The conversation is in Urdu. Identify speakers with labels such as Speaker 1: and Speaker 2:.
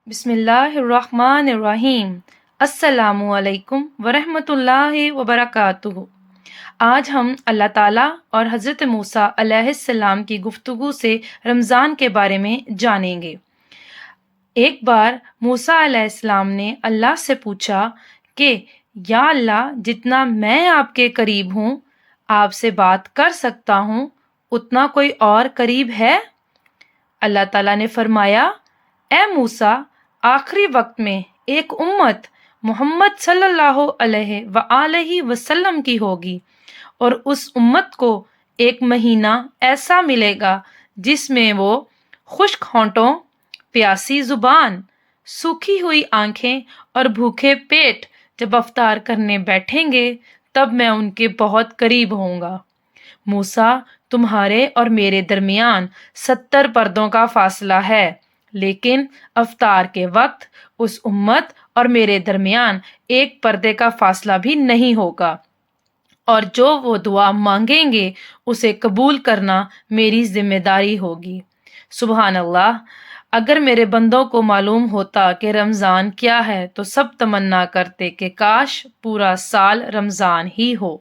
Speaker 1: بسم اللہ الرحمن الرحیم۔ السلام علیکم ورحمۃ اللہ وبرکاتہ۔ آج ہم اللہ تعالیٰ اور حضرت موسیٰ علیہ السلام کی گفتگو سے رمضان کے بارے میں جانیں گے۔ ایک بار موسیٰ علیہ السلام نے اللہ سے پوچھا کہ یا اللہ، جتنا میں آپ کے قریب ہوں، آپ سے بات کر سکتا ہوں، اتنا کوئی اور قریب ہے؟ اللہ تعالیٰ نے فرمایا، اے موسیٰ، آخری وقت میں ایک امت محمد صلی اللہ علیہ وآلہ وسلم کی ہوگی، اور اس امت کو ایک مہینہ ایسا ملے گا جس میں وہ خشک ہونٹوں، پیاسی زبان، سوکھی ہوئی آنکھیں اور بھوکے پیٹ جب افطار کرنے بیٹھیں گے، تب میں ان کے بہت قریب ہوں گا۔ موسیٰ، تمہارے اور میرے درمیان 70 پردوں کا فاصلہ ہے، لیکن افطار کے وقت اس امت اور میرے درمیان ایک پردے کا فاصلہ بھی نہیں ہوگا، اور جو وہ دعا مانگیں گے اسے قبول کرنا میری ذمہ داری ہوگی۔ سبحان اللہ! اگر میرے بندوں کو معلوم ہوتا کہ رمضان کیا ہے تو سب تمنا کرتے کہ کاش پورا سال رمضان ہی ہو۔